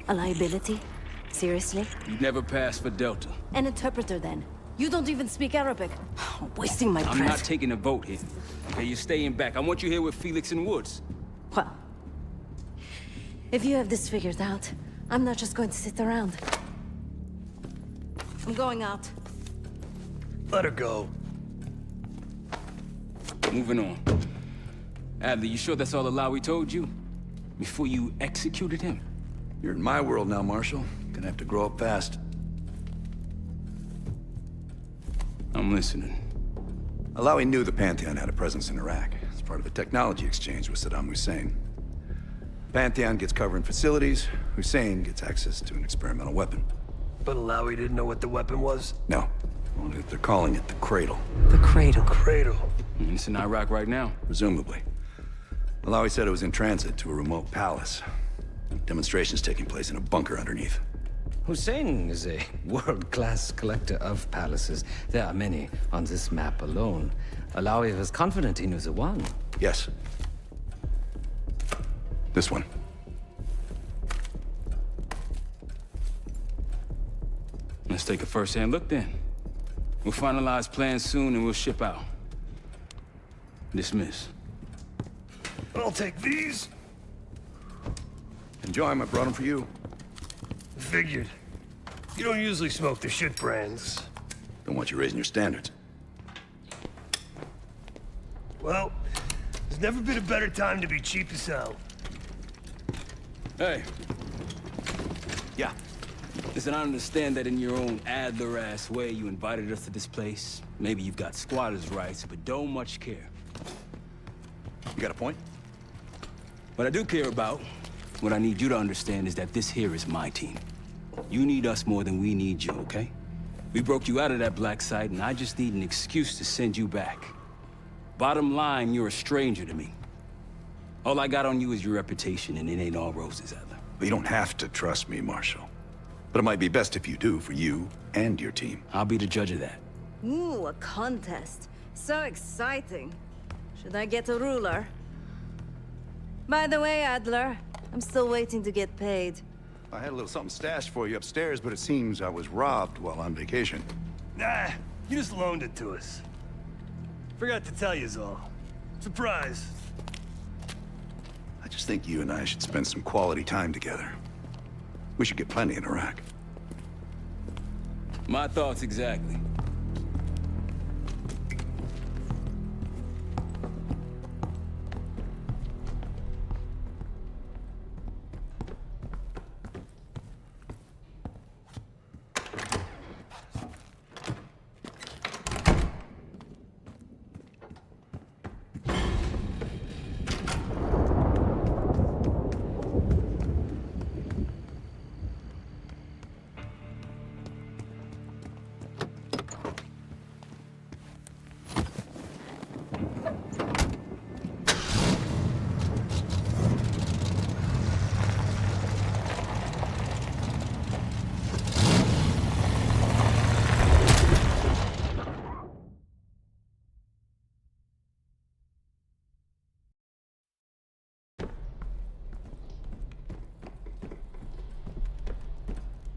A liability? Seriously? You never passed for Delta. An interpreter, then. You don't even speak Arabic. Wasting my breath. I'm not taking a vote here. Okay, you're staying back. I want you here with Felix and Woods. Well, if you have this figured out, I'm not just going to sit around. I'm going out. Let her go. Moving on. Adler, you sure that's all Alawi told you? Before you executed him? You're in my world now, Marshal. Gonna have to grow up fast. I'm listening. Alawi knew the Pantheon had a presence in Iraq. It's part of a technology exchange with Saddam Hussein. Pantheon gets cover in facilities. Hussein gets access to an experimental weapon. But Alawi didn't know what the weapon was? No. Well, they're calling it the Cradle. The Cradle. Cradle. It's in Iraq right now. Presumably. Alawi said it was in transit to a remote palace. Demonstrations taking place in a bunker underneath. Hussein is a world-class collector of palaces. There are many on this map alone. Alawi was confident he knew the one. Yes. This one. Let's take a first-hand look then. We'll finalize plans soon and we'll ship out. Dismiss. I'll take these. Enjoy 'em. I brought them for you. Figured. You don't usually smoke the shit brands. Don't want you raising your standards. Well, there's never been a better time to be cheap as hell. Hey, Yeah. listen, I understand that in your own Adler-ass way you invited us to this place. Maybe you've got squatters' rights, but don't much care. You got a point? What I do care about, what I need you to understand is that this here is my team. You need us more than we need you, okay? We broke you out of that black site, and I just need an excuse to send you back. Bottom line, you're a stranger to me. All I got on you is your reputation, and it ain't all roses, Adler. But you don't have to trust me, Marshal. But it might be best if you do, for you and your team. I'll be the judge of that. Ooh, a contest. So exciting. Should I get a ruler? By the way, Adler, I'm still waiting to get paid. I had a little something stashed for you upstairs, but it seems I was robbed while on vacation. Nah, you just loaned it to us. Forgot to tell yous all. Surprise. I just think you and I should spend some quality time together. We should get plenty in Iraq. My thoughts exactly.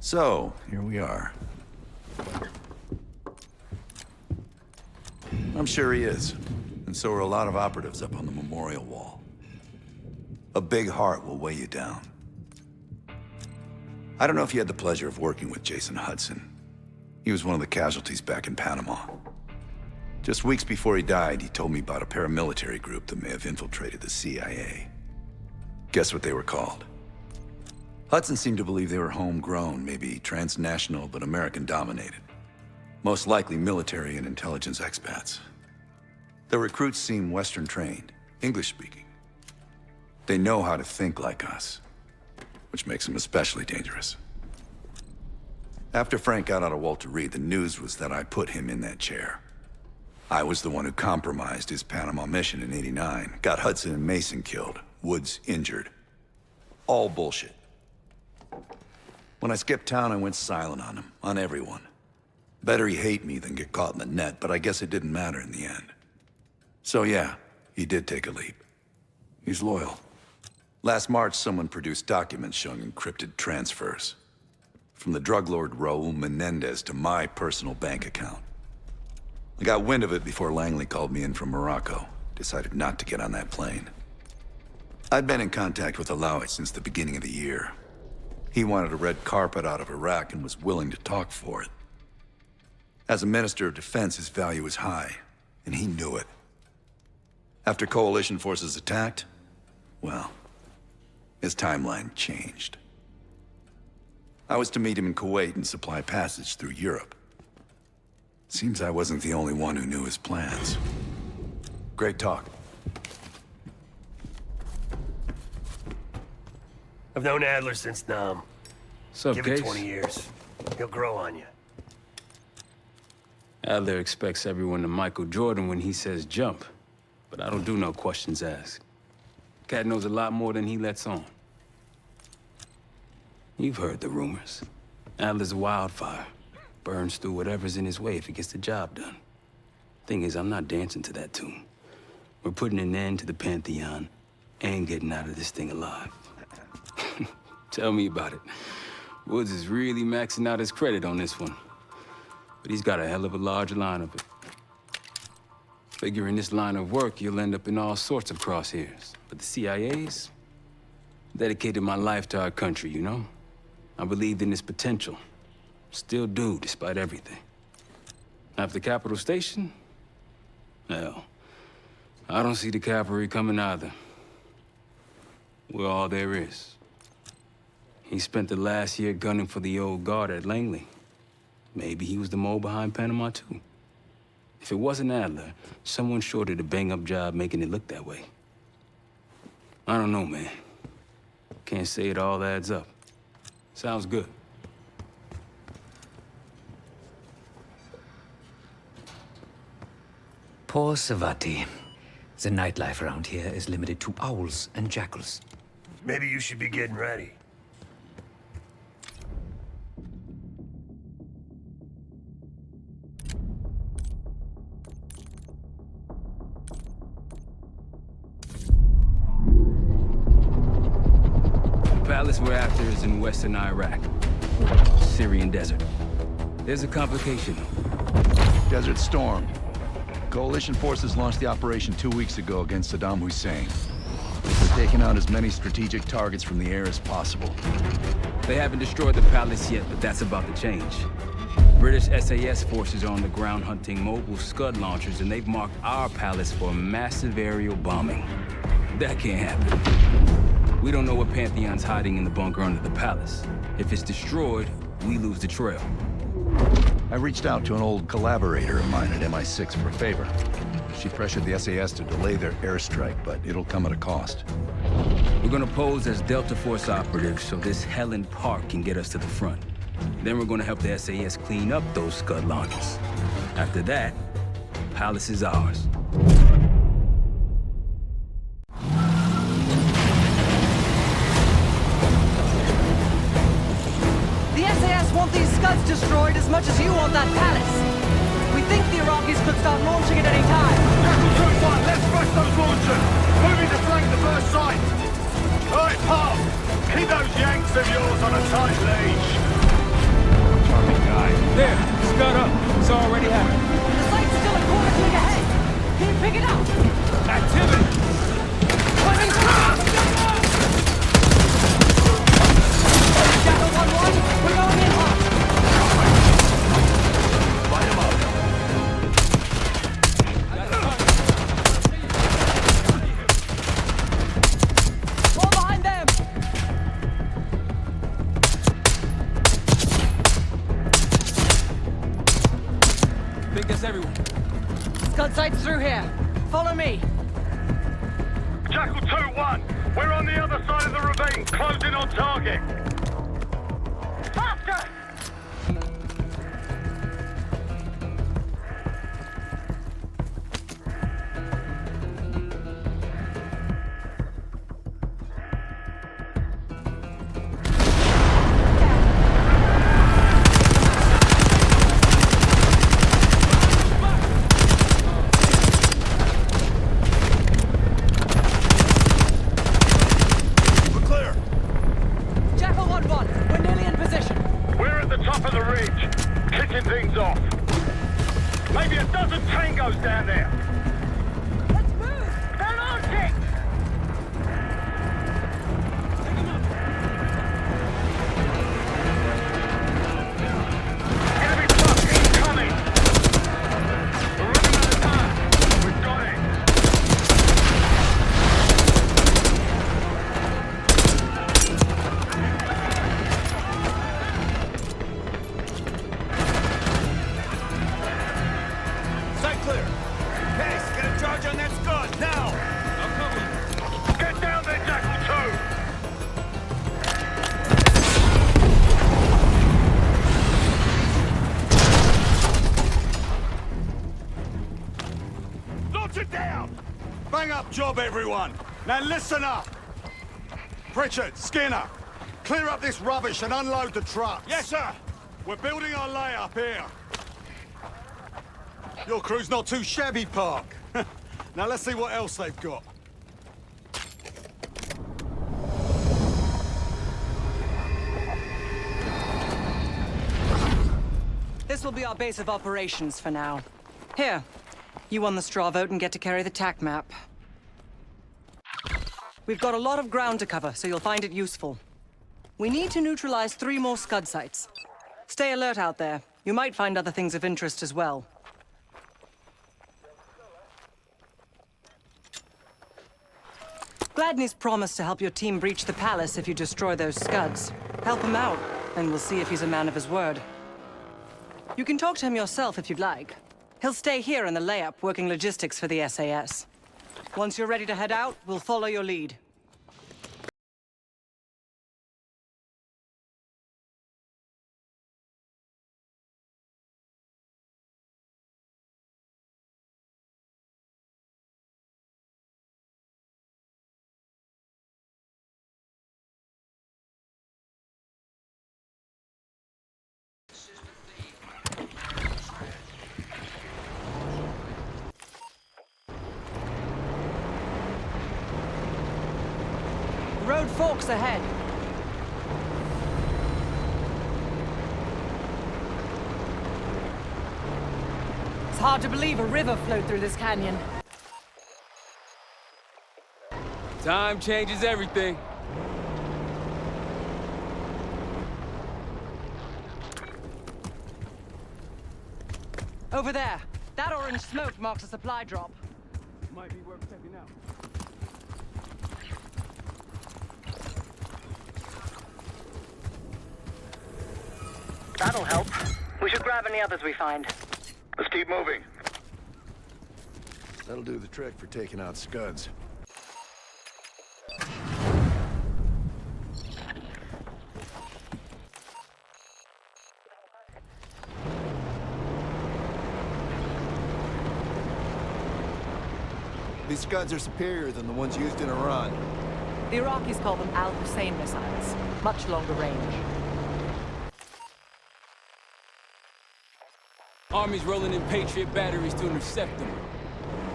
So, here we are. I'm sure he is. And so are a lot of operatives up on the memorial wall. A big heart will weigh you down. I don't know if you had the pleasure of working with Jason Hudson. He was one of the casualties back in Panama. Just weeks before he died, he told me about a paramilitary group that may have infiltrated the CIA. Guess what they were called? Hudson seemed to believe they were homegrown, maybe transnational, but American-dominated. Most likely military and intelligence expats. The recruits seem Western-trained, English-speaking. They know how to think like us, which makes them especially dangerous. After Frank got out of Walter Reed, the news was that I put him in that chair. I was the one who compromised his Panama mission in '89, got Hudson and Mason killed, Woods injured. All bullshit. When I skipped town, I went silent on him, on everyone. Better he hate me than get caught in the net, but I guess it didn't matter in the end. So yeah, he did take a leap. He's loyal. Last March, someone produced documents showing encrypted transfers. From the drug lord Raul Menendez to my personal bank account. I got wind of it before Langley called me in from Morocco. Decided not to get on that plane. I'd been in contact with Alawi since the beginning of the year. He wanted a red carpet out of Iraq and was willing to talk for it. As a Minister of Defense, his value was high, and he knew it. After coalition forces attacked, well, his timeline changed. I was to meet him in Kuwait and supply passage through Europe. Seems I wasn't the only one who knew his plans. Great talk. I've known Adler since Nam. Sup, Give it Case? 20 years. He'll grow on you. Adler expects everyone to Michael Jordan when he says jump, but I don't do no questions asked. Cat knows a lot more than he lets on. You've heard the rumors. Adler's a wildfire. Burns through whatever's in his way if he gets the job done. Thing is, I'm not dancing to that tune. We're putting an end to the Pantheon and getting out of this thing alive. Tell me about it. Woods is really maxing out his credit on this one. But he's got a hell of a large line of it. Figure in this line of work, you'll end up in all sorts of crosshairs. But the CIA's dedicated my life to our country, you know? I believed in its potential. Still do, despite everything. After Capital Station? Hell, I don't see the cavalry coming either. We're all there is. He spent the last year gunning for the old guard at Langley. Maybe he was the mole behind Panama, too. If it wasn't Adler, someone sure did a bang-up job making it look that way. I don't know, man. Can't say it all adds up. Sounds good. Poor Savati. The nightlife around here is limited to owls and jackals. Maybe you should be getting ready. The palace we're after is in western Iraq. Syrian desert. There's a complication. Desert Storm. Coalition forces launched the operation 2 weeks ago against Saddam Hussein. They're taking out as many strategic targets from the air as possible. They haven't destroyed the palace yet, but that's about to change. British SAS forces are on the ground hunting mobile Scud launchers, and they've marked our palace for massive aerial bombing. That can't happen. We don't know what Pantheon's hiding in the bunker under the palace. If it's destroyed, we lose the trail. I reached out to an old collaborator of mine at MI6 for a favor. She pressured the SAS to delay their airstrike, but it'll come at a cost. We're gonna pose as Delta Force operatives so this Helen Park can get us to the front. Then we're gonna help the SAS clean up those Scud launchers. After that, palace is ours. The SAS want these Scuds destroyed as much as you want that palace. We think the Iraqis could start launching at any time. Let's rush those launchers! Moving to flank the first site! Alright, Pop! Keep those Yanks of yours on a tight leash! Charming guy. There, Scud up. It's already happening. The site's still a quarter click ahead. Can you pick it up? Activity! Pointing Jackal 1-1, we're going in hot. Light 'em up! Fall behind them. Think that's everyone. Scud sights through here. Follow me. Jackal 2-1! We're on the other side of the ravine, closing on target! Faster! Squad 1, we're nearly in position. We're at the top of the ridge, kicking things off. Maybe a dozen tangos down there. Let's move! They're launching! Enemy truck incoming! We're running out of time. We've got it. Sight clear. Pace, get a charge on that Scud, now! I'm coming. Get down there, Jackal 2! Launch it down! Bang up job, everyone! Now listen up! Pritchard, Skinner, clear up this rubbish and unload the trucks. Yes, sir! We're building our layup here. Your crew's not too shabby, Park. Now let's see what else they've got. This will be our base of operations for now. Here, you won the straw vote and get to carry the TAC map. We've got a lot of ground to cover, so you'll find it useful. We need to neutralize 3 more Scud sites. Stay alert out there. You might find other things of interest as well. Gladney's promised to help your team breach the palace if you destroy those Scuds. Help him out, and we'll see if he's a man of his word. You can talk to him yourself if you'd like. He'll stay here in the layup, working logistics for the SAS. Once you're ready to head out, we'll follow your lead. Road forks ahead. It's hard to believe a river flowed through this canyon. Time changes everything. Over there. That orange smoke marks a supply drop. Might be worth checking out. That'll help. We should grab any others we find. Let's keep moving. That'll do the trick for taking out Scuds. These Scuds are superior than the ones used in Iran. The Iraqis call them Al Hussein missiles. Much longer range. Army's rolling in Patriot batteries to intercept them.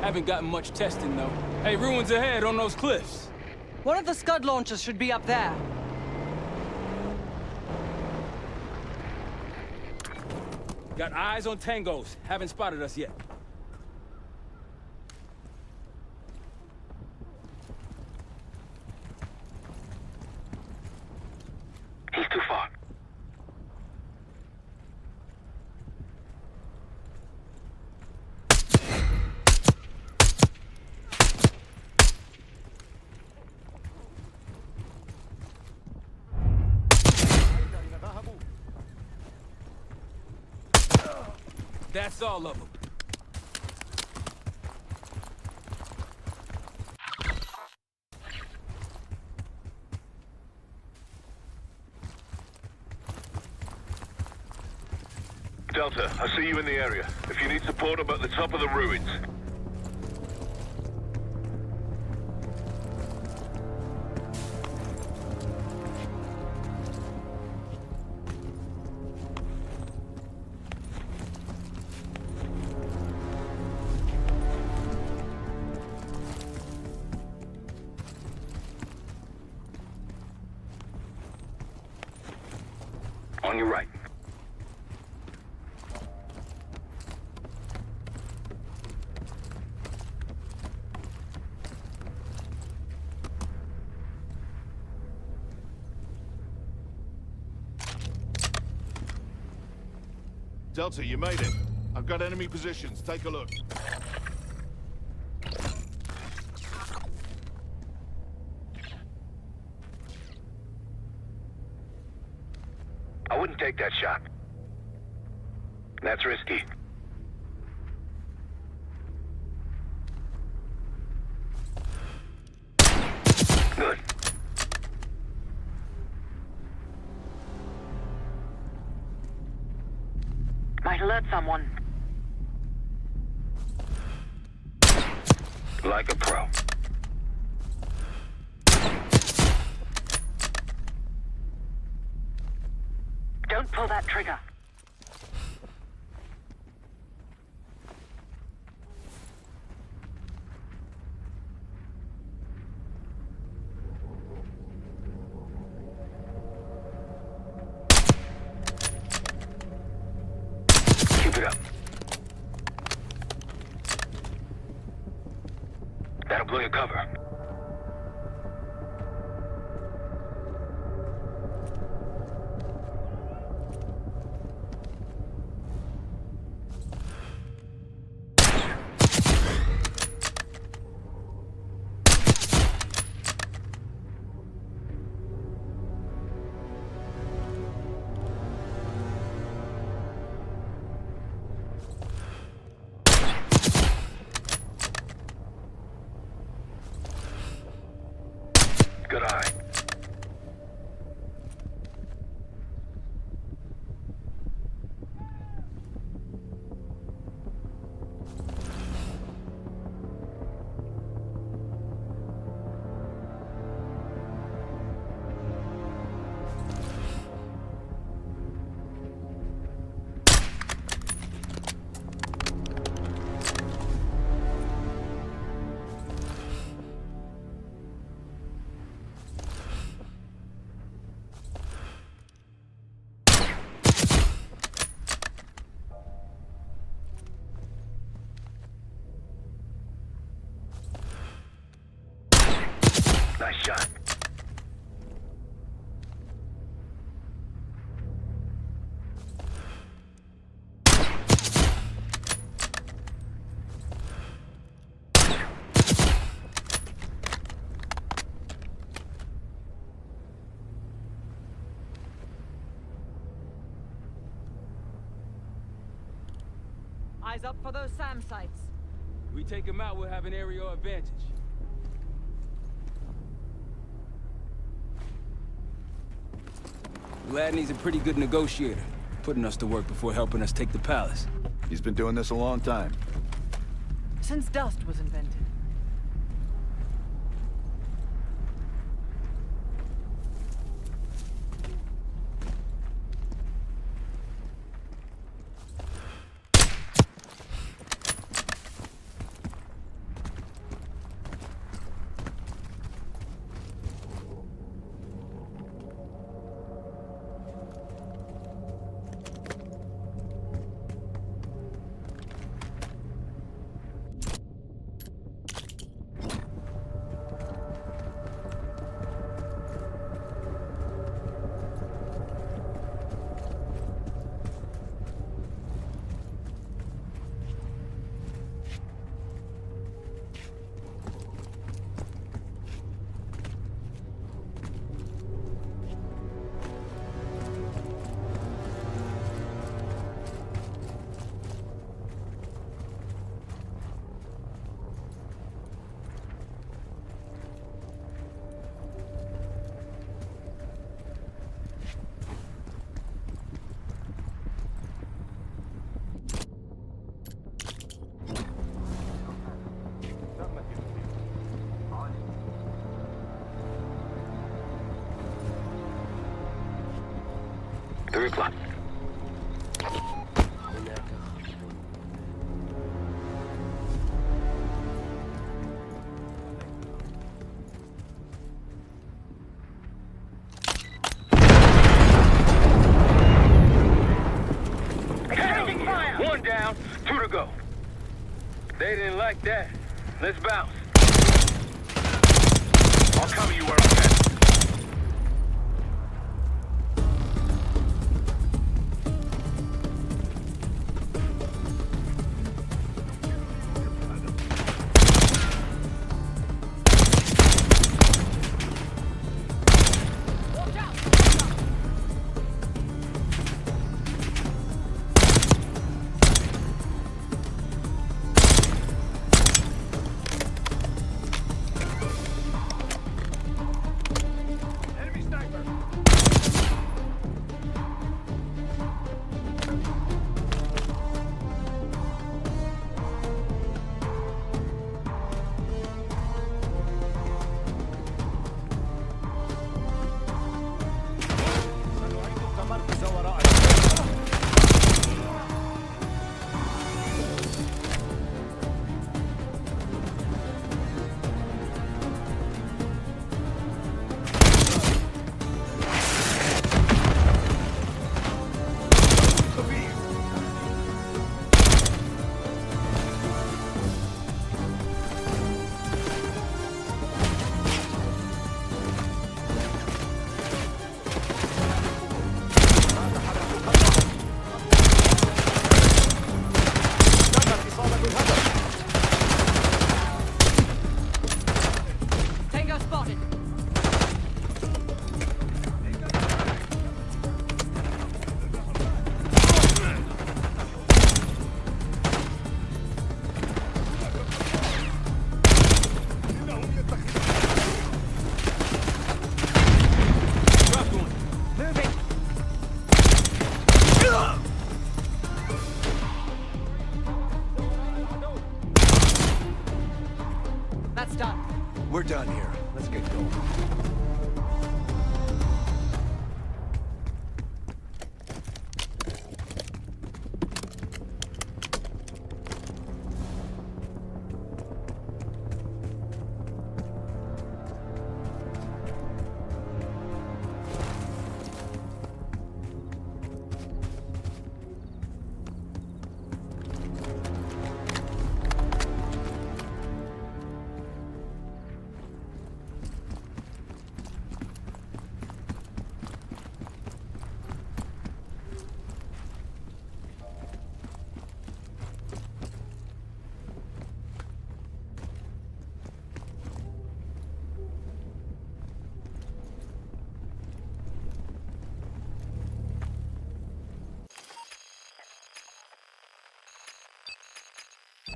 Haven't gotten much testing, though. Hey, ruins ahead on those cliffs. One of the Scud launchers should be up there. Got eyes on tangos. Haven't spotted us yet. He's too far. That's all of them. Delta, I see you in the area. If you need support, I'm at the top of the ruins. on your right. Delta, you made it. I've got enemy positions. Take a look. I wouldn't take that shot. That's risky. Good. Might alert someone. Like a pro. Don't pull that trigger. Keep it up. That'll blow your cover. Good eye. Nice shot. Eyes up for those SAM sites. We take him out, we'll have an aerial advantage. Gladney's a pretty good negotiator, putting us to work before helping us take the palace. He's been doing this a long time. Since dust was invented. Three o'clock. They didn't like that. Let's bounce. I'll cover you where I can. That's done. We're done here. Let's get going.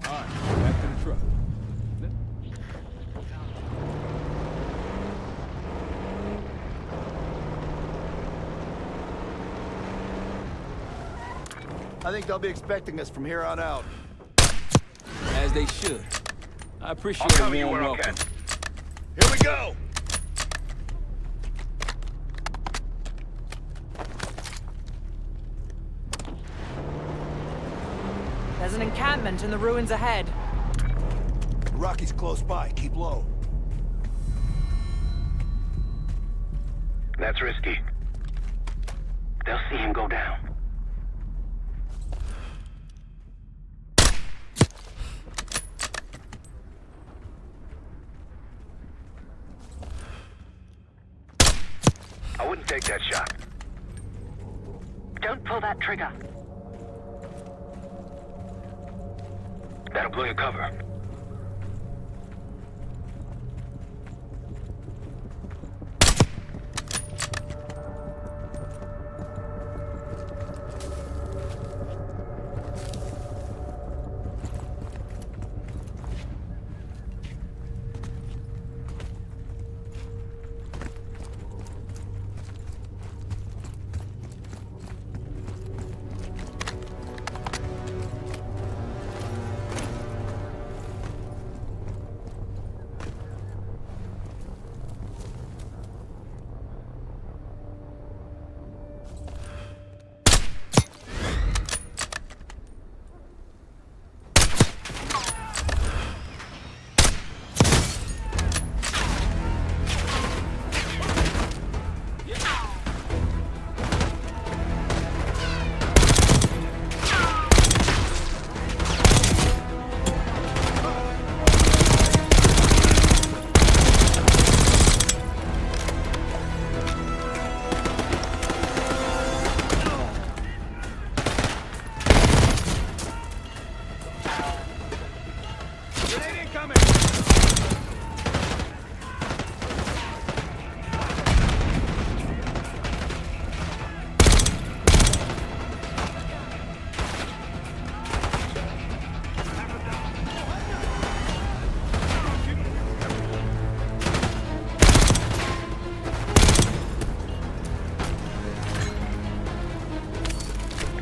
All right, back to the truck. I think they'll be expecting us from here on out. As they should. I appreciate I'll cover a you warm where I welcome. can. Here we go! There's an encampment in the ruins ahead. Rocky's close by. Keep low. That's risky. They'll see him go down. I wouldn't take that shot. Don't pull that trigger. That'll blow your cover.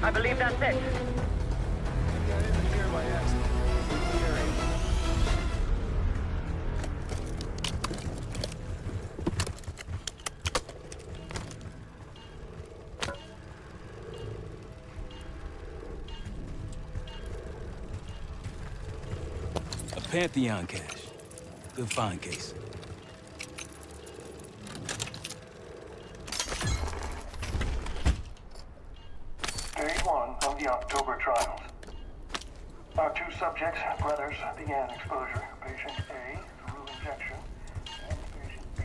I believe that's it. A Pantheon cache. Good find, Case. Day 1 of the October trials. Our two subjects, brothers, began exposure. Patient A, through injection, and patient B,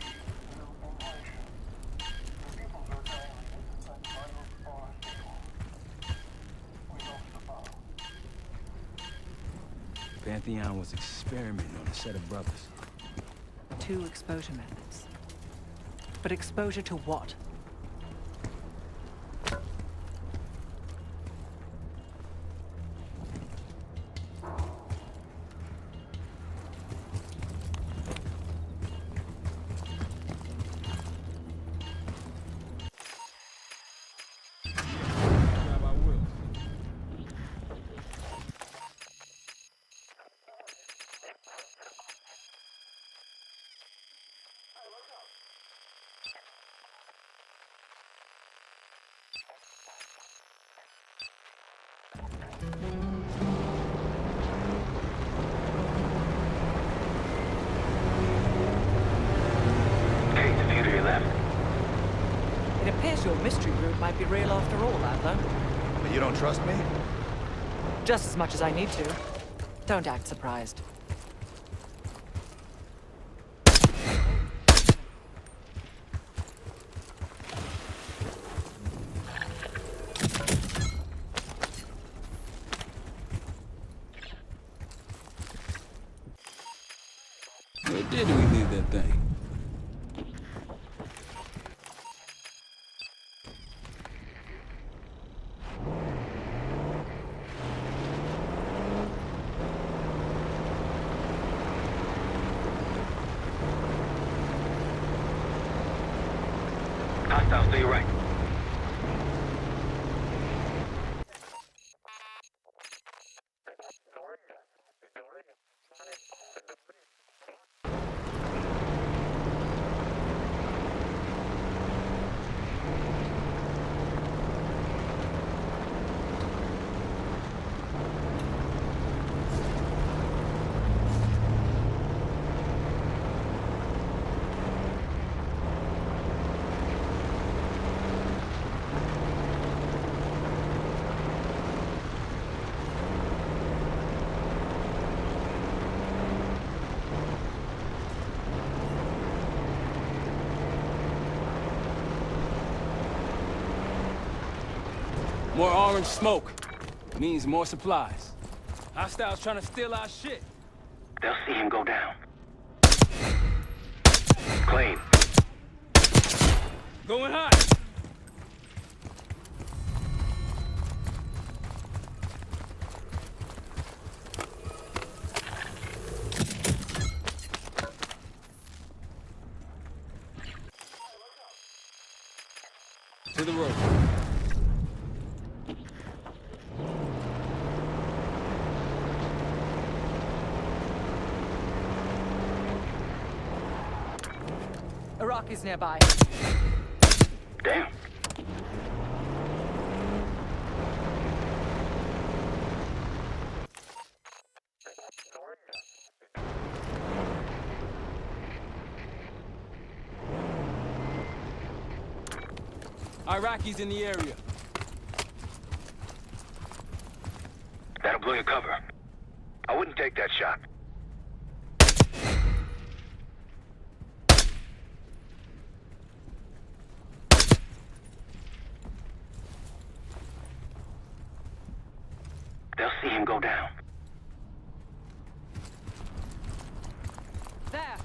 through inhalation. Their pupils are dilated, but vitals are stable. We lost the bomb. Pantheon was experimenting on a set of brothers. 2 exposure methods. But exposure to what? Kate, the few to your left. It appears your mystery group might be real after all, Adler. But you don't trust me? Just as much as I need to. Don't act surprised. Where did we leave that thing? Hostiles to your right. More orange smoke. Means more supplies. Hostiles trying to steal our shit. They'll see him go down. Clean. Going hot. To the road. Iraqis nearby. Damn. Iraqis in the area. That'll blow your cover. I wouldn't take that shot. They'll see him go down. There!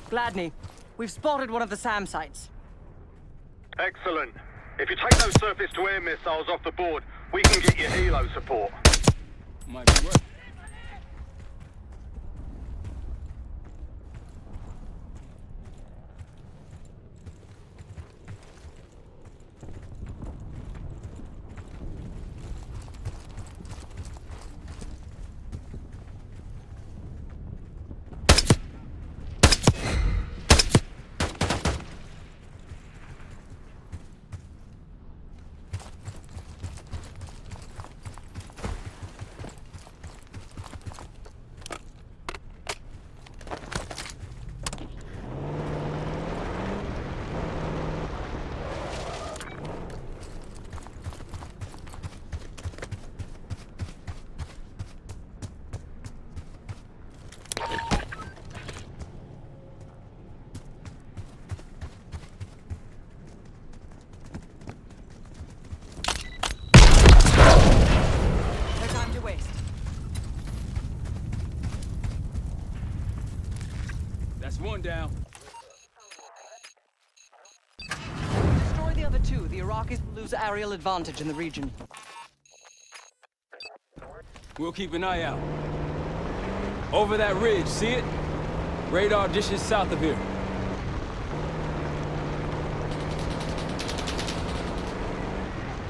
Gladney, we've spotted one of the SAM sites. Excellent. If you take those surface-to-air missiles off the board, we can get you helo support. Might be worth it. going down. Destroy the other two. The Iraqis will lose aerial advantage in the region. We'll keep an eye out. Over that ridge, see it? Radar dishes south of here.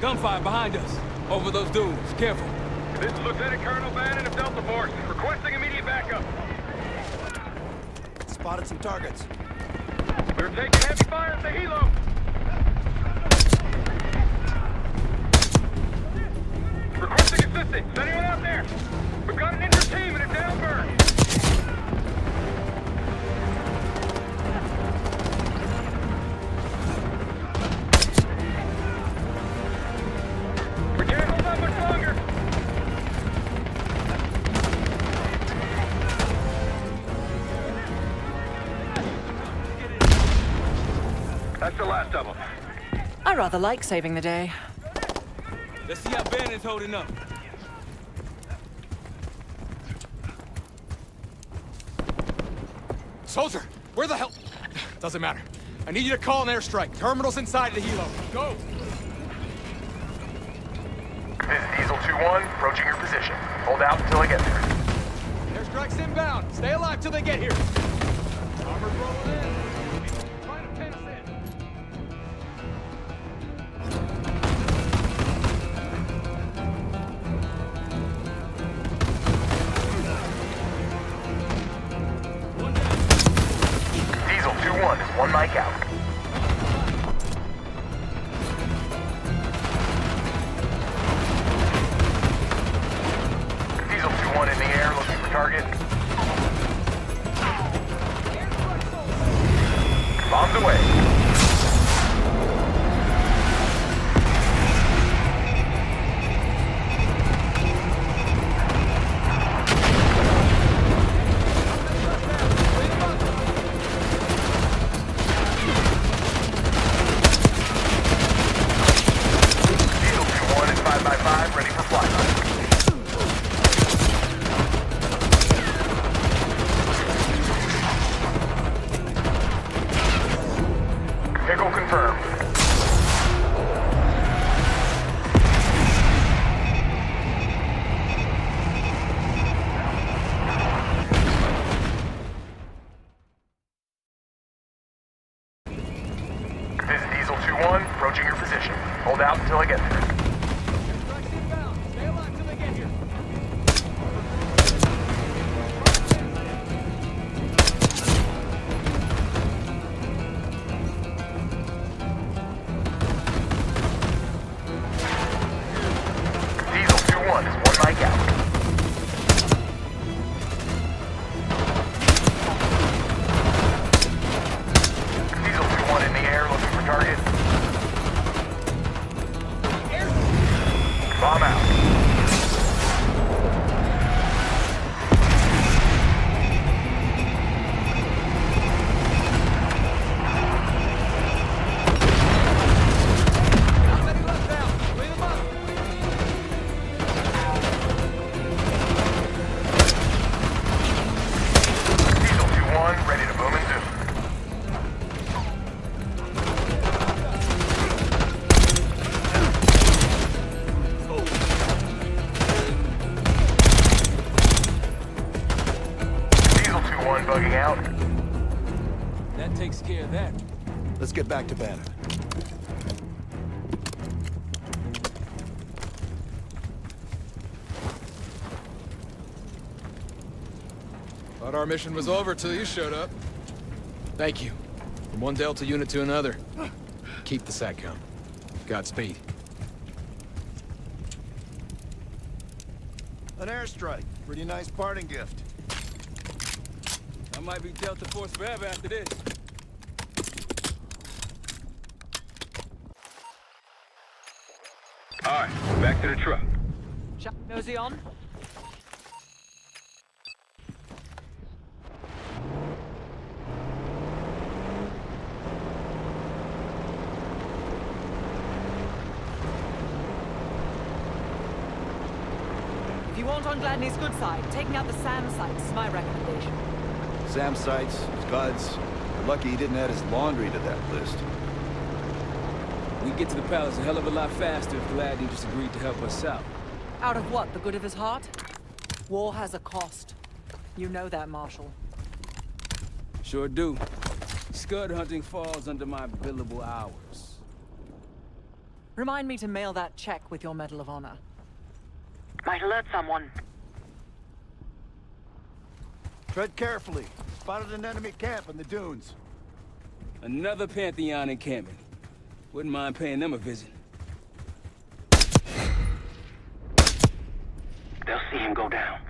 Gunfire behind us. Over those dunes. Careful. This is Lieutenant Colonel Bannon of Delta Force, requesting immediate backup. Spotted some targets. We're taking heavy fire at the helo. Requesting assistance. Is anyone out there? We've got an injured team in a downburn. We can't hold on much longer. That's the last of them. I rather like saving the day. Let's see how Bannon's holding up. Soldier, where the hell? Doesn't matter. I need you to call an airstrike. Terminal's inside of the helo. Go! This is Diesel 2-1, approaching your position. Hold out until I get there. Airstrike's inbound. Stay alive till they get here. Armor's rolling in. Trying to pin us in. Diesel 2-1 is one mic out. Diesel 2-1 in the air, looking for target. Bombs away. Diesel 2-1 is 5x5, ready for flyby. Pickle confirmed. This is Diesel 2-1, approaching your position. Hold out until I get there. Airstrike's inbound. Stay alive till they get here. Diesel 2-1 is one mic out. Diesel 2-1 in the air, looking for target. Bomb out. Not many left now. Clean them up. Diesel 2-1, ready to boom and zoom. Diesel 2-1 bugging out. That takes care of that. Let's get back to Bannon. Thought our mission was over till you showed up. Thank you. From one Delta unit to another. Keep the SATCOM. Godspeed. An airstrike. Pretty nice parting gift. I might be Delta Force forever after this. All right, back to the truck. Nosy on? If you want on Gladney's good side, taking out the SAM sites is my recommendation. SAM sites, scuds. Lucky he didn't add his laundry to that list. We'd get to the palace a hell of a lot faster if Gladney just agreed to help us out. Out of what? The good of his heart? War has a cost. You know that, Marshal. Sure do. Scud hunting falls under my billable hours. Remind me to mail that check with your Medal of Honor. Might alert someone. Tread carefully. Spotted an enemy camp in the dunes. Another Pantheon encampment. Wouldn't mind paying them a visit. They'll see him go down.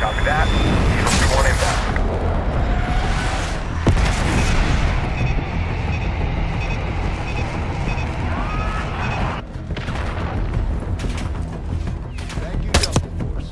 Copy that. Eagle 2-1 inbound. Thank you, Delta Force.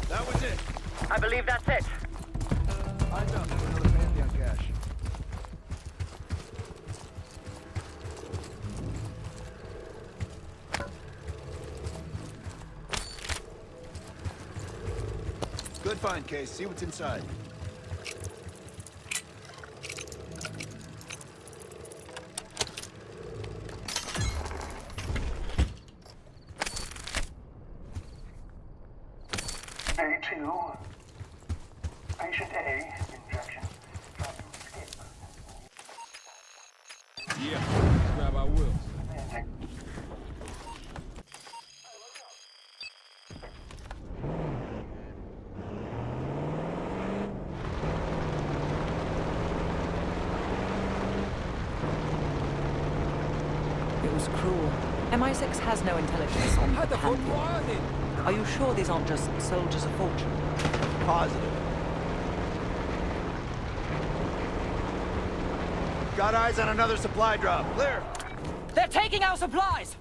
That was it. I believe that's it. Eyes up for another Pantheon cache. Good find, Case. See what's inside. A2. Patient A, injection. Trying to escape. Yeah, grab our wheels. Landing. It was cruel. MI6 has no intelligence on the Pantheon. Are you sure these aren't just soldiers of fortune? Positive. Got eyes on another supply drop. Clear. They're taking our supplies!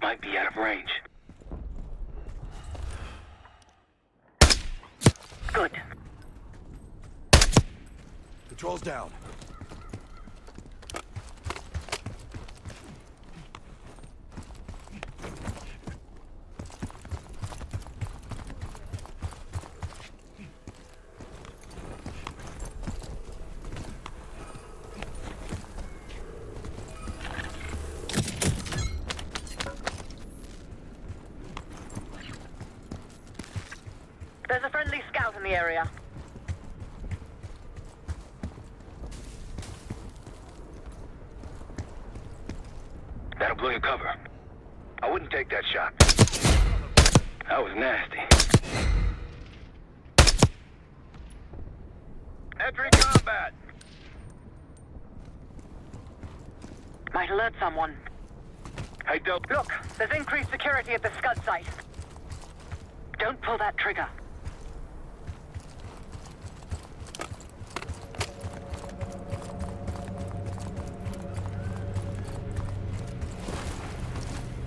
Might be out of range. Good. Controls down. There's a friendly scout in the area. That'll blow your cover. I wouldn't take that shot. That was nasty. Entering combat. Might alert someone. Hey, Del. Look, there's increased security at the Scud site. Don't pull that trigger.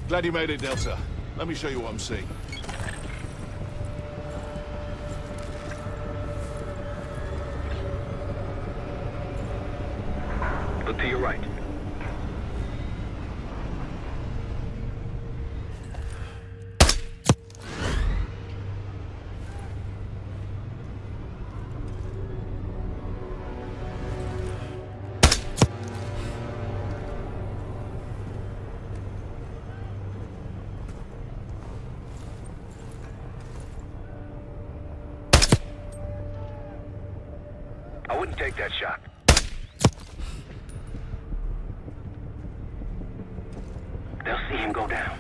Glad you made it, Delta. Let me show you what I'm seeing. Look to your right. I wouldn't take that shot. They'll see him go down.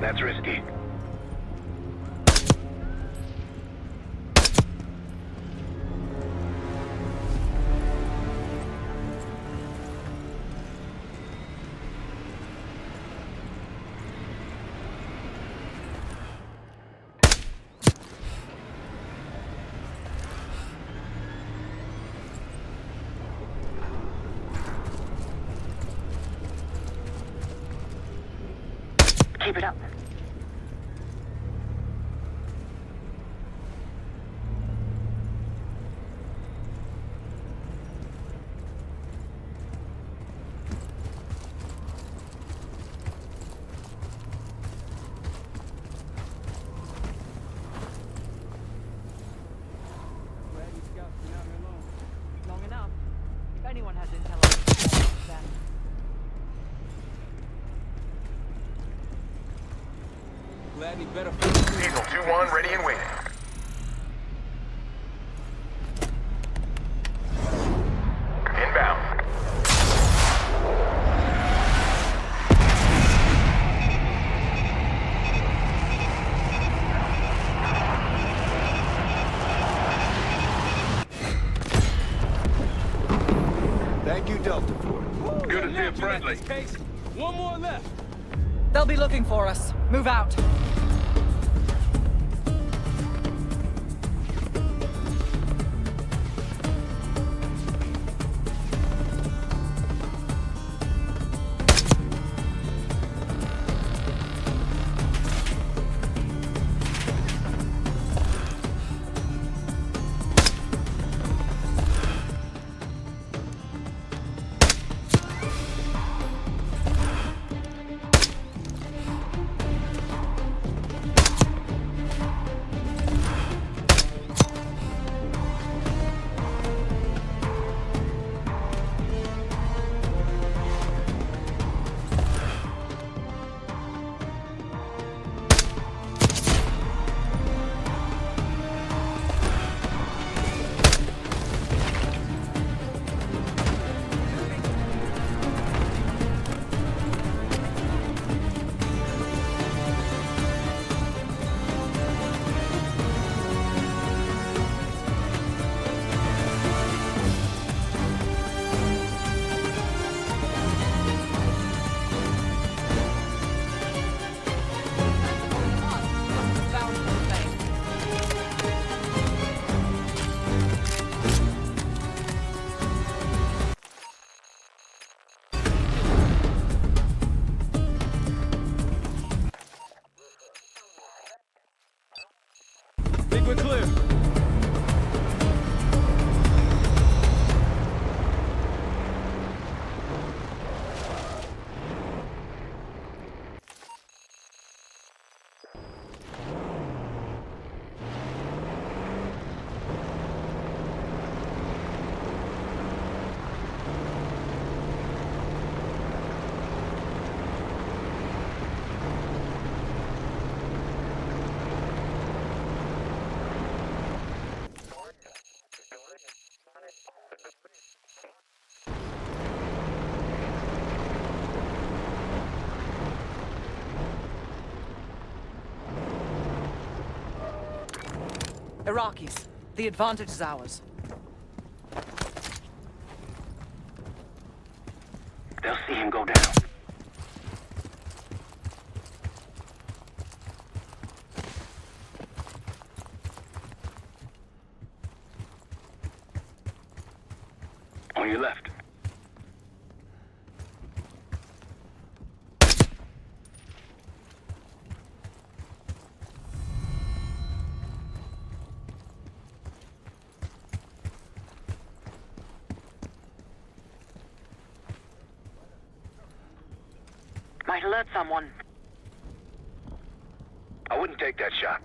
That's risky. Keep it up. Long enough. If anyone has intelligence, then. Gladly better. Diesel 2-1 ready and waiting. Inbound. Thank you, Delta Force. Good to see a friendly. One more left. They'll be looking for us. Move out. Think we're clear. Iraqis, the advantage is ours. They'll see him go down. On your left. Might alert someone. I wouldn't take that shot.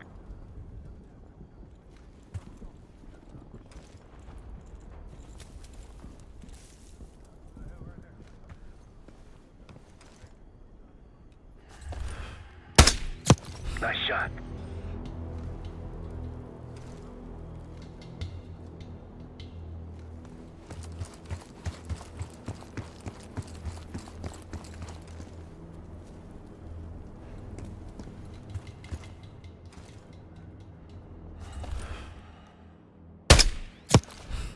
Nice shot.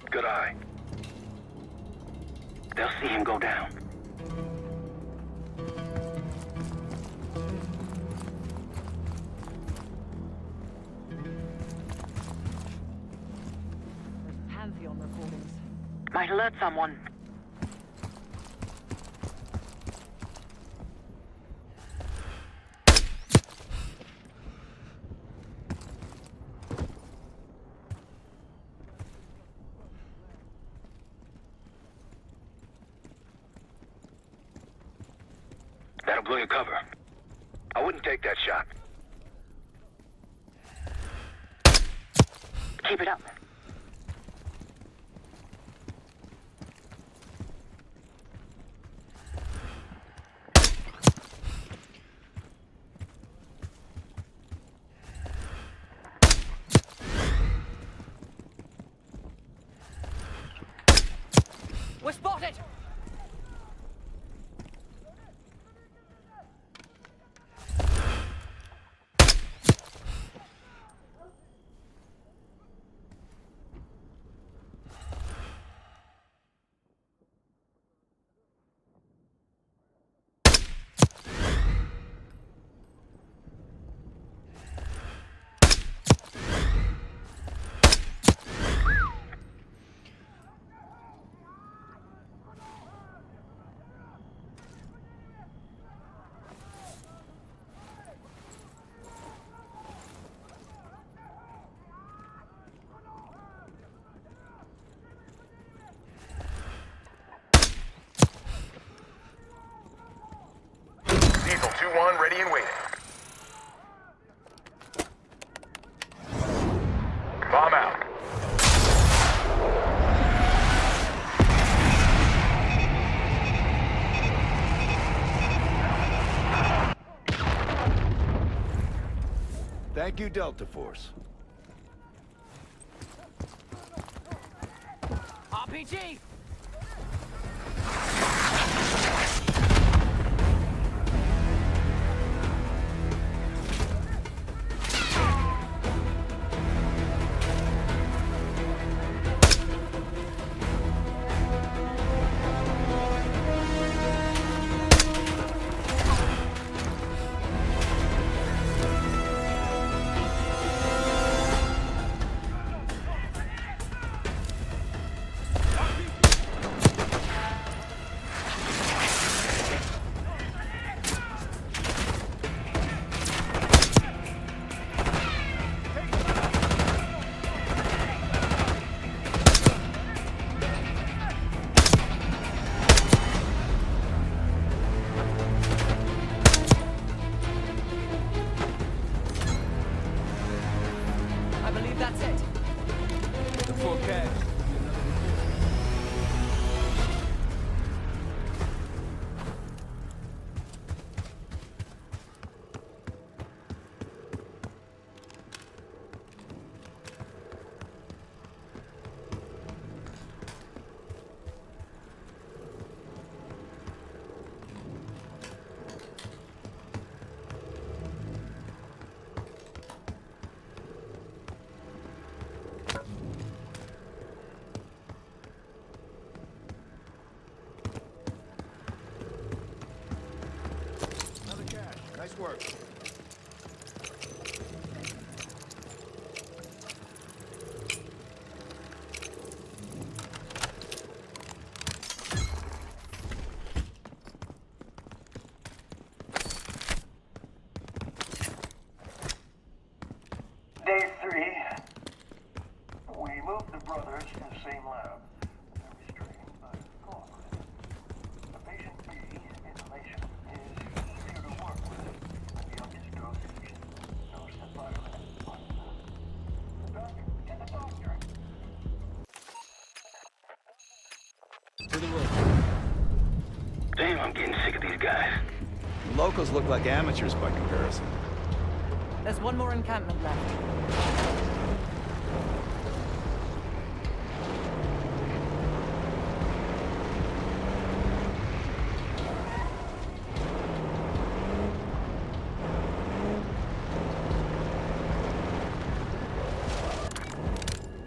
Good eye. They'll see him go down. Pantheon recordings. Might alert someone. That'll blow your cover. I wouldn't take that shot. Keep it up. We're spotted! Diesel 2-1 ready and waiting. Bomb out. Thank you, Delta Force. RPG! I believe that's it. The full cash. Nice work. Day 3. We moved the brothers to the same lab. They're restrained, but cooperative. The patient B inhalation is easier to work with. The youngest dosage, no environment. The doctor, get the doctor. To the road. Damn, I'm getting sick of these guys. The locals look like amateurs by comparison. There's one more encampment left.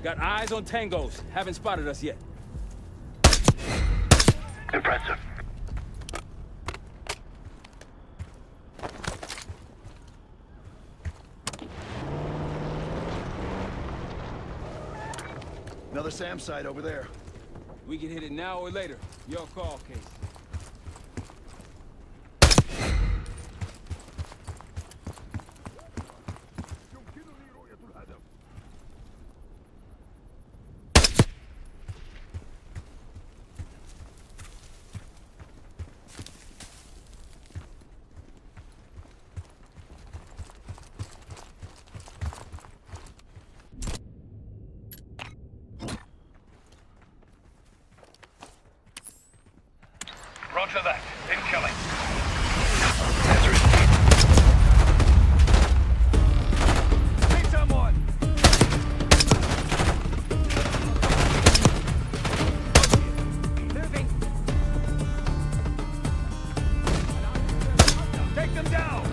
Got eyes on tangos. Haven't spotted us yet. Impressive. Another SAM site over there. We can hit it now or later. Your call, Case. Roger that. Incoming. See someone! Moving. Take them down!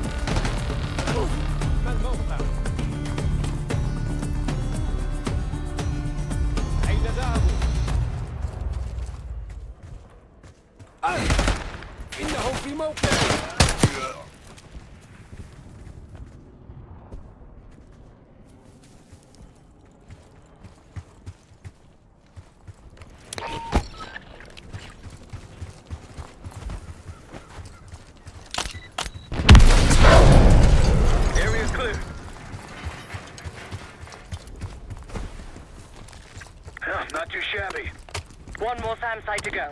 Area's clear. Not too shabby. One more SAM site to go.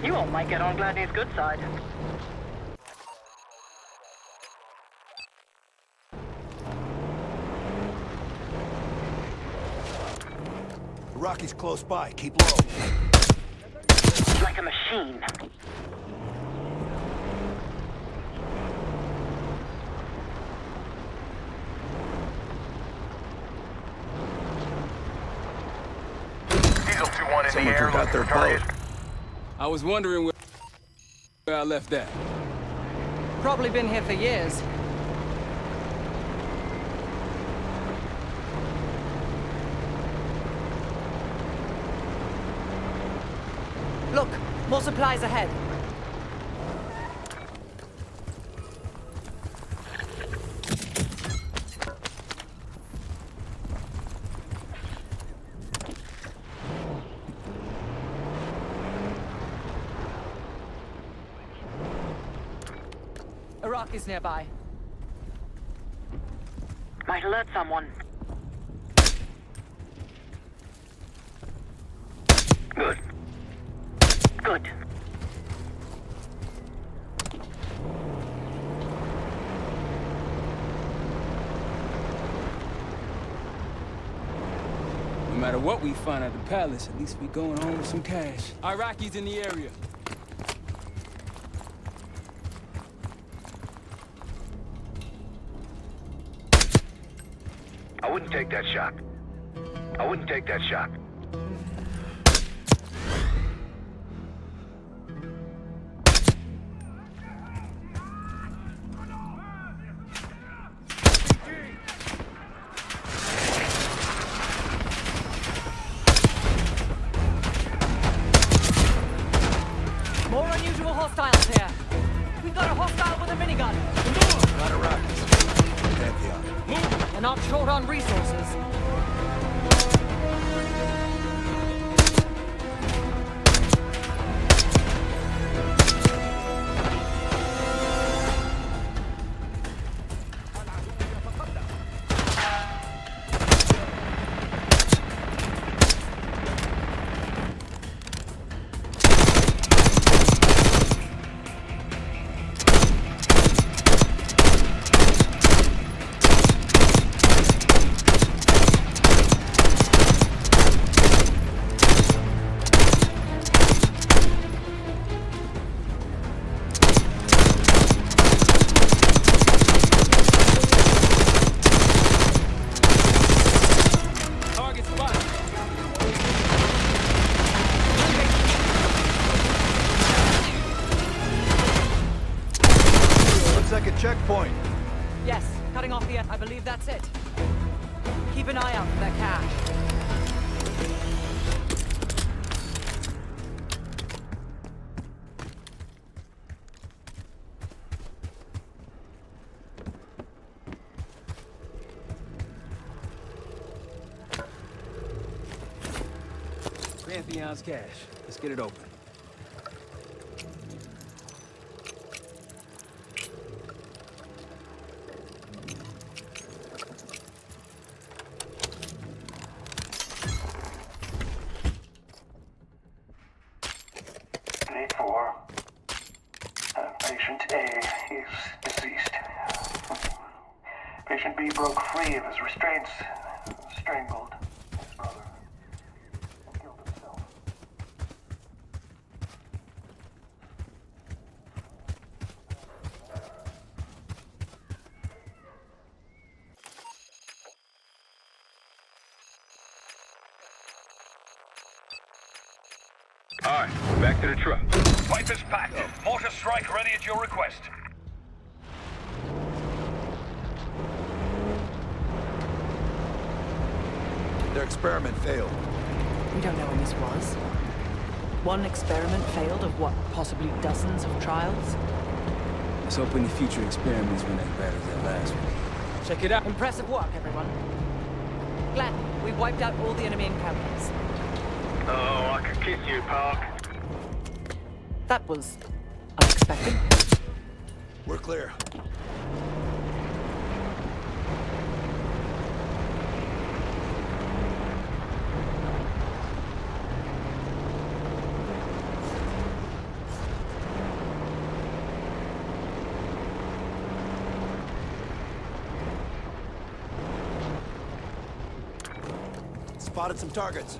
You all might get on Gladney's good side. The Rocky's close by. Keep low. Like a machine. Diesel 2-1 in Someone the air. forgot their boat. I was wondering where I left that. Probably been here for years. Look, more supplies ahead. Iraqis nearby. Might alert someone. Good. Good. No matter what we find at the palace, at least we going home with some cash. Iraqis in the area. I wouldn't take that shot. I wouldn't take that shot. More unusual hostiles here. We've got a hostile with a minigun. Not a Rockies. Pantheon. They're not short on resources. point? Yes, cutting off the... I believe that's it. Keep an eye out for that cache. Pantheon's cash. Let's get it open. Day 4. Patient A is deceased. Patient B broke free of his restraints, strangled his brother, and killed himself. All right, back to the truck. Viper's packed. Mortar strike ready at your request. Their experiment failed. We don't know when this was. One experiment failed of what, possibly dozens of trials? Let's hope any future experiments went as bad as that last one. Check it out. Impressive work, everyone. Glad we've wiped out all the enemy encampments. Oh, I could kiss you, Park. That was unexpected. We're clear. Spotted some targets.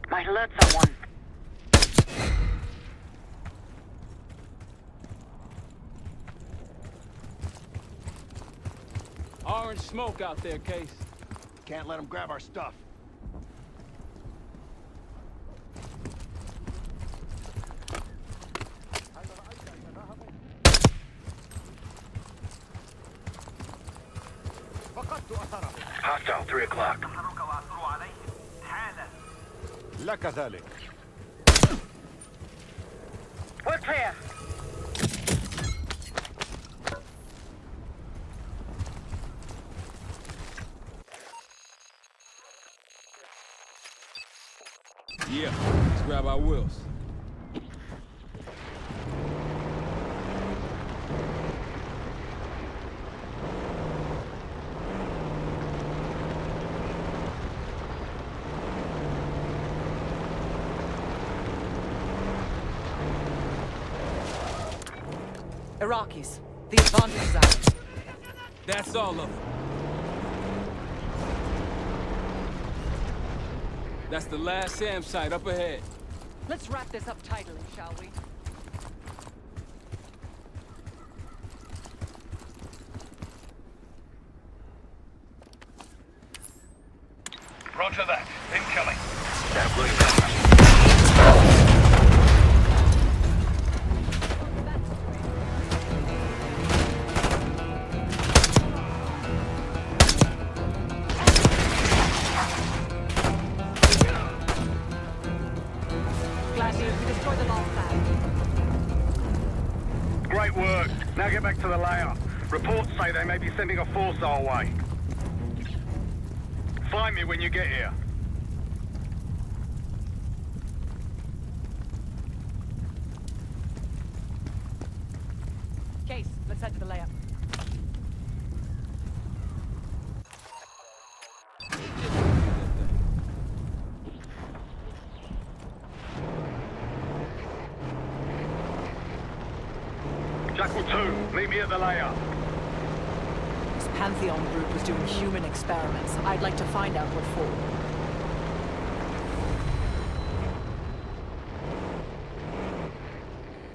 Might alert someone. Orange smoke out there, Case. Can't let them grab our stuff. Hostile, 3 o'clock. لك ذلك. We're clear. Yeah, let's grab our wheels. Iraqis, the advantage is ours. That's all of them. That's the last SAM site up ahead. Let's wrap this up tidily, shall we? Roger that. Incoming. That blue cover. Great work. Now get back to the layer. Reports say they may be sending a force our way. Find me when you get here. Case, let's head to the layup. Jackal 2, meet me at the layer. This Pantheon group was doing human experiments. I'd like to find out what for.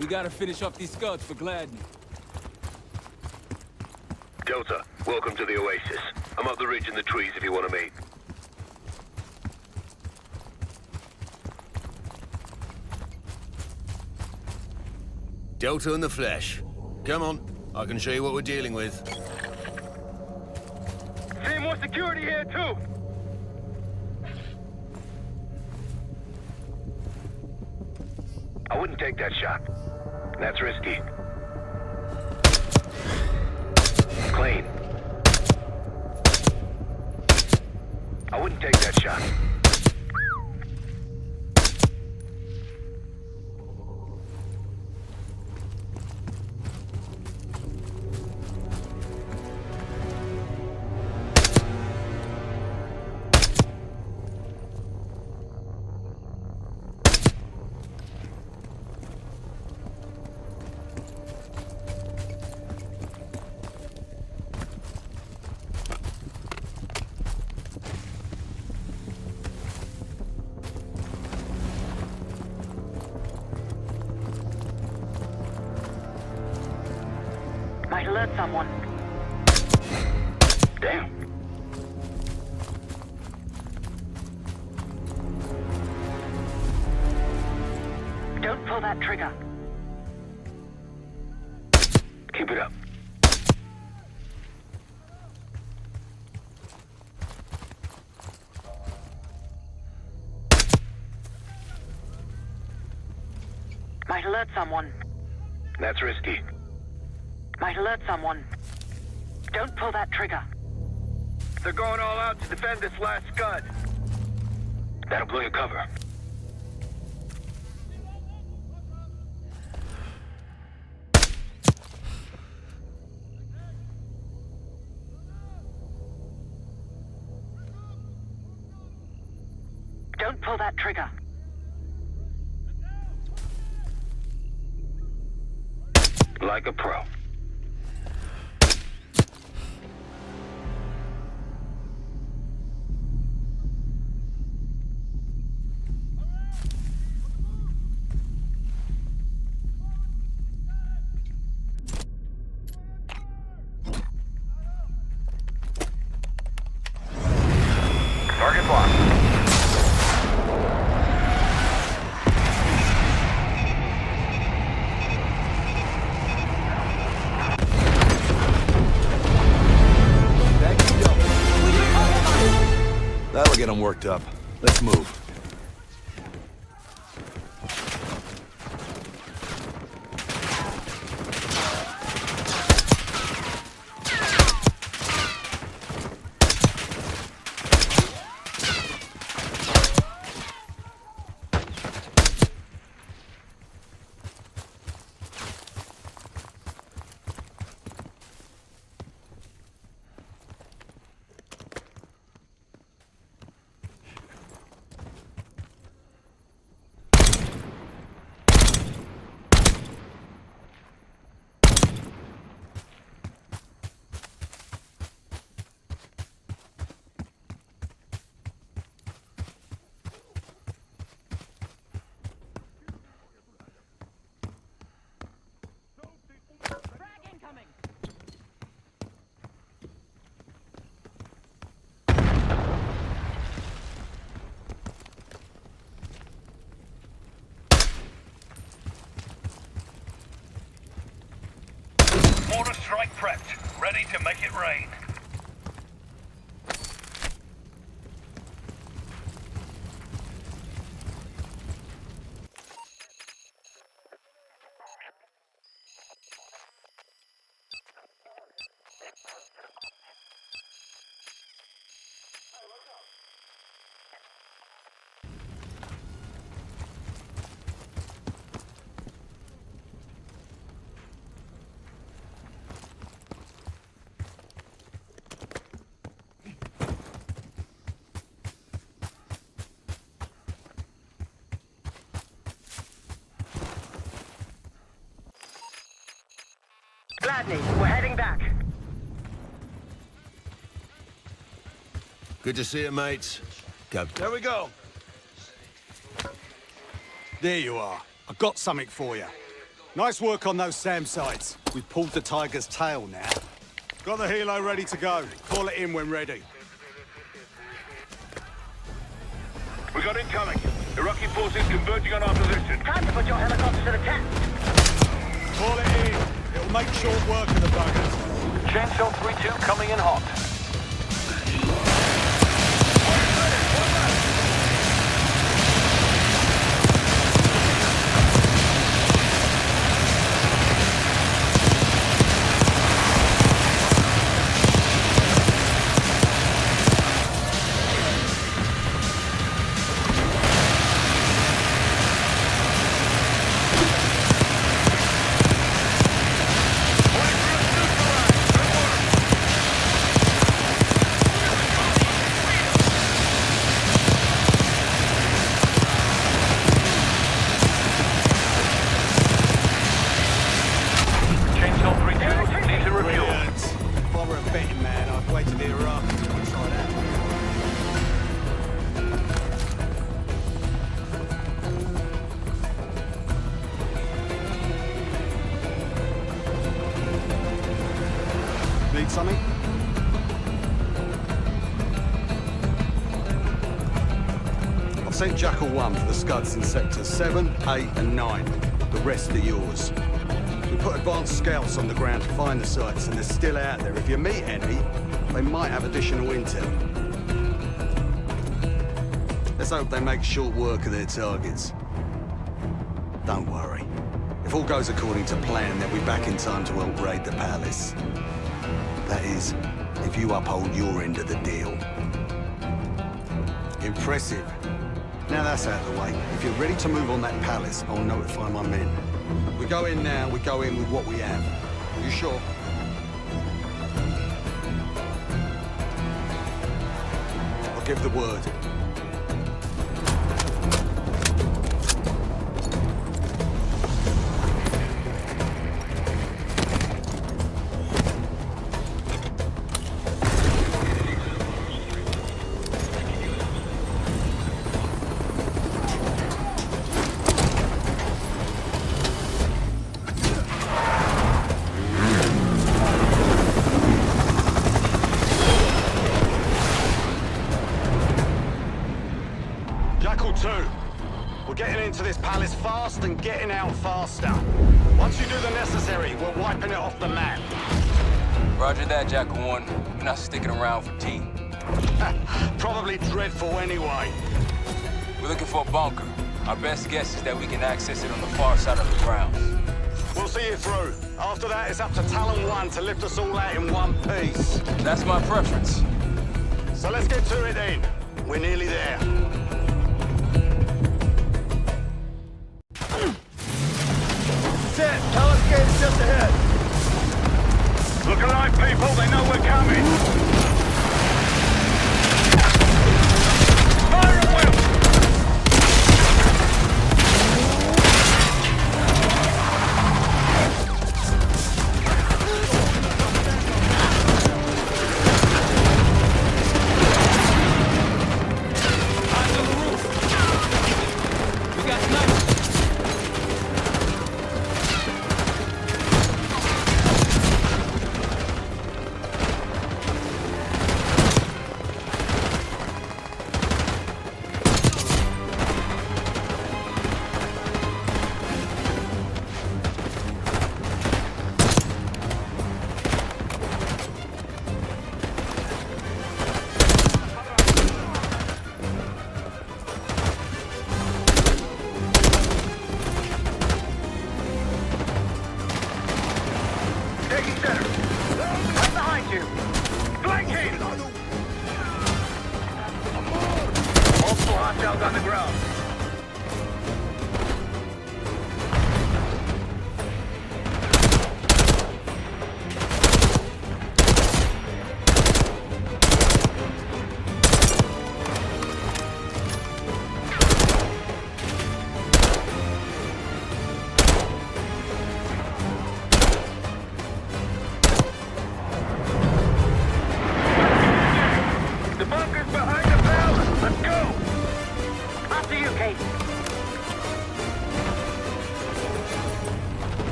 We gotta finish off these scuds for Gladney. Delta, welcome to the Oasis. I'm up the ridge in the trees if you want to meet. Delta in the flesh. Come on. I can show you what we're dealing with. Seeing more security here, too. I wouldn't take that shot. That's risky. Clean. I wouldn't take that shot. Might alert someone. Damn. Don't pull that trigger. Keep it up. Might alert someone. That's risky. Might alert someone. Don't pull that trigger. They're going all out to defend this last scud. That'll blow your cover. Don't pull that trigger. Like a pro. Target locked. That'll get them worked up. Let's move. Mortar strike prepped. Ready to make it rain. Gladney, we're heading back. Good to see you, mates. Go. There we go. There you are. I got something for you. Nice work on those SAM sites. We've pulled the tiger's tail now. Got the helo ready to go. Call it in when ready. We got incoming. Iraqi forces converging on our position. Time to put your helicopters to the test. Call it in. It'll make short work of the buggers. Chain Shell 3-2 coming in hot. Need something? I've sent Jackal 1 for the scuds in sectors 7, 8 and 9. The rest are yours. We put advanced scouts on the ground to find the sites, and they're still out there. If you meet any, they might have additional intel. Let's hope they make short work of their targets. Don't worry. If all goes according to plan, they'll be back in time to help raid the palace. That is, if you uphold your end of the deal. Impressive. Now that's out of the way. If you're ready to move on that palace, I'll notify my men. We go in now, we go in with what we have. You sure? I'll give the word. We're getting into this palace fast and getting out faster. Once you do the necessary, we're wiping it off the map. Roger that, Jackal 1. We're not sticking around for tea. Probably dreadful anyway. We're looking for a bunker. Our best guess is that we can access it on the far side of the grounds. We'll see you through. After that, it's up to Talon 1 to lift us all out in one piece. That's my preference. So let's get to it then. We're nearly there. Palace gate is just ahead. Look alive, people. They know we're coming. Fire at will! Onto the roof. We got snipers.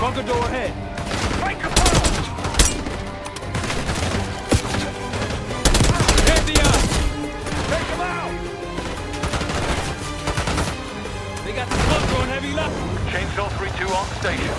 Bunker door ahead. Break the tunnel! Pantheon! Take them out! They got the bunker on heavy lock. Chainsaw 3-2 on station.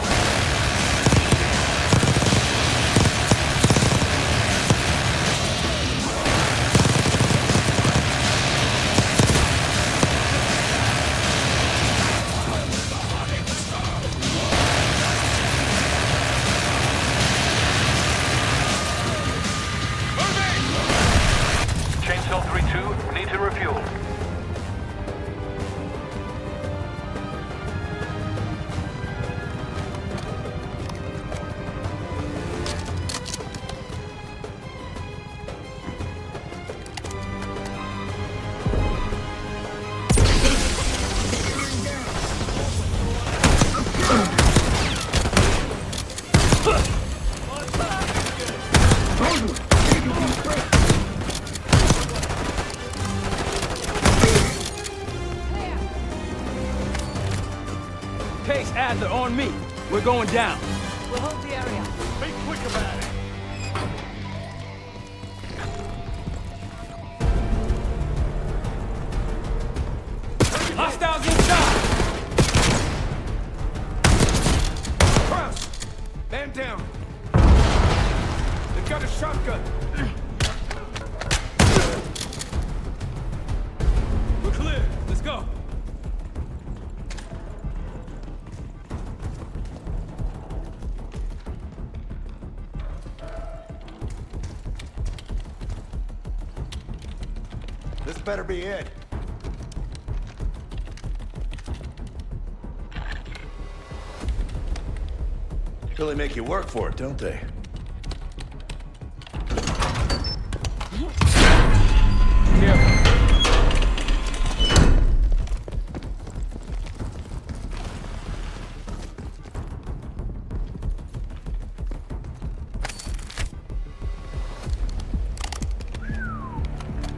Chainsaw 3-2, need to refuel. Case Adler on me. We're going down. We'll hold the area. Be quick about it. Hostiles inside! Kraus! Man down! They've got a shotgun! We're clear. Let's go. This better be it. Really make you work for it, don't they?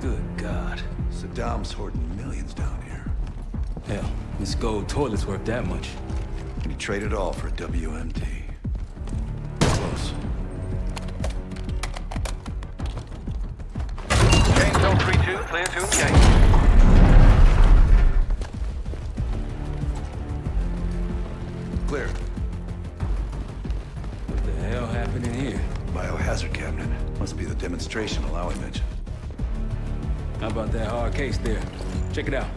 Good God. Saddam's hoarding millions down here. Hell, this gold toilet's worth that much. And he traded all for a WMD. Close. Chainsaw 3-2, clear to engage. Clear. What the hell happened in here? Biohazard cabinet. Must be the demonstration Alawi mentioned. How about that hard case there? Check it out.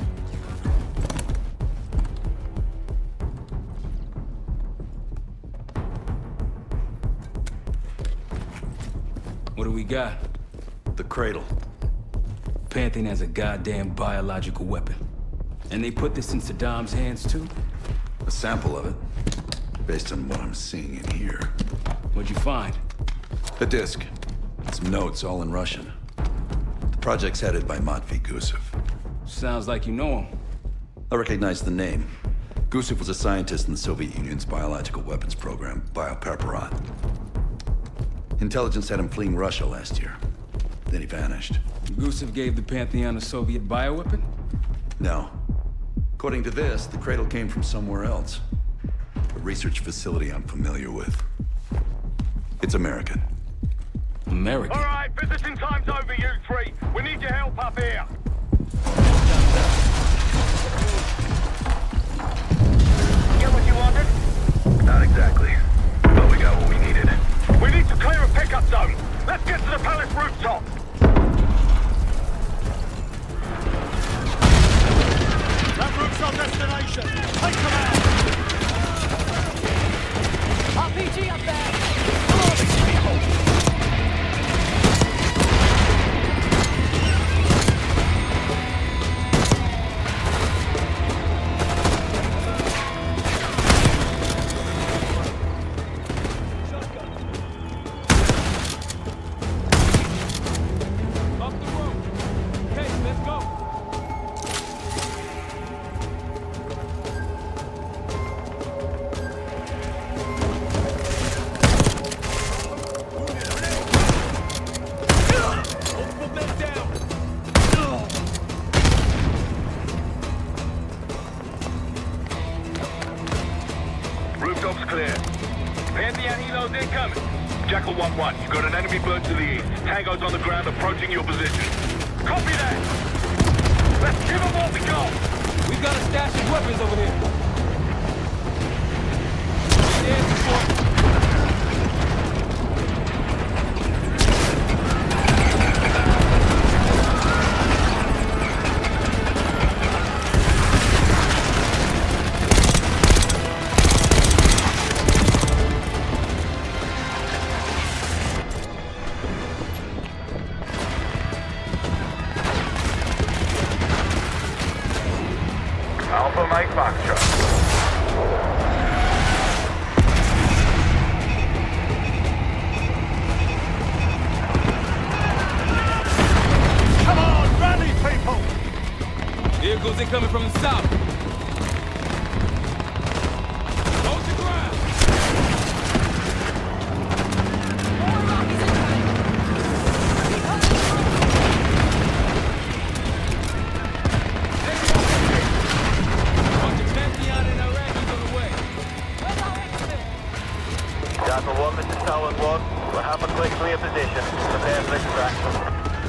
What do we got? The cradle. Pantheon has a goddamn biological weapon. And they put this in Saddam's hands too? A sample of it. Based on what I'm seeing in here. What'd you find? A disc. Some notes, all in Russian. The project's headed by Matvey Gusev. Sounds like you know him. I recognize the name. Gusev was a scientist in the Soviet Union's biological weapons program, Biopreparat. Intelligence had him fleeing Russia last year. Then he vanished. Gusev gave the Pantheon a Soviet bioweapon? No. According to this, the cradle came from somewhere else. A research facility I'm familiar with. It's American. American? All right, visiting time's over, you three. We need your help up here. Get what you wanted? Not exactly. But we got what we needed. We need to clear a pickup zone. Let's get to the palace rooftop. That roof's our destination. Take them out. RPG up there! Come on, these people. Halos incoming. Jackal 1-1, you've got an enemy bird to the east. Tango's on the ground approaching your position. Copy that. Let's give them what we got. We've got a stash of weapons over here. Air support. Alpha Mike Foxtrot. Come on, rally, people! Vehicles incoming from the south. Hold the ground. Jackal 1, this is Talon 1. We'll have a quick clear position. Prepare for extraction.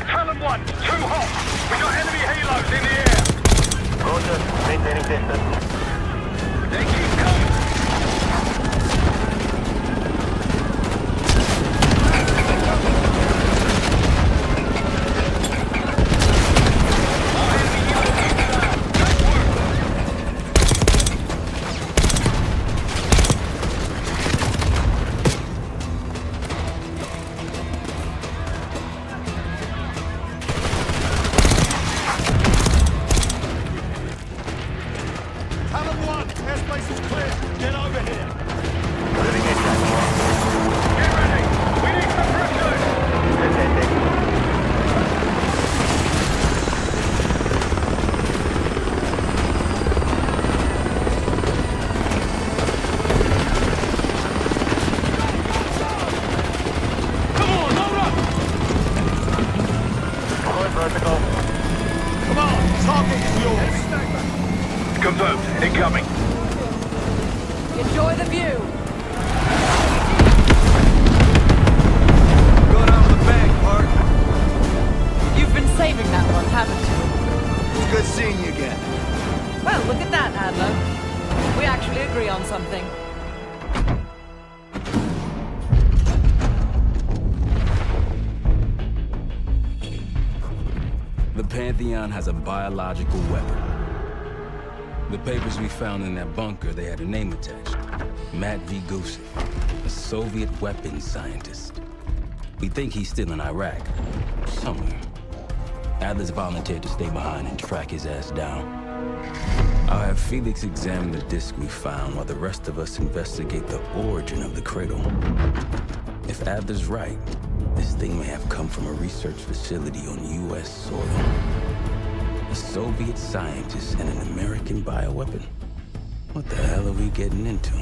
Talon 1, too hot. We got enemy halos in the air. Roger, maintaining distance. They keep coming. Talon 1, airspace is clear. Get over here. Moving in, Jackal 1. Get ready. We need some pressure. Descending. Come on, load up. Going vertical. Come on, target is yours. Confirmed, incoming. Enjoy the view. Going out of the bank, Mark. You've been saving that one, haven't you? It's good seeing you again. Well, look at that, Adler. We actually agree on something. The Pantheon has a biological weapon. The papers we found in that bunker, they had a name attached. Matt V. Gusev, a Soviet weapons scientist. We think he's still in Iraq, somewhere. Adler's volunteered to stay behind and track his ass down. I'll have Felix examine the disc we found while the rest of us investigate the origin of the cradle. If Adler's right, this thing may have come from a research facility on U.S. soil. A Soviet scientist and an American bioweapon. What the hell are we getting into?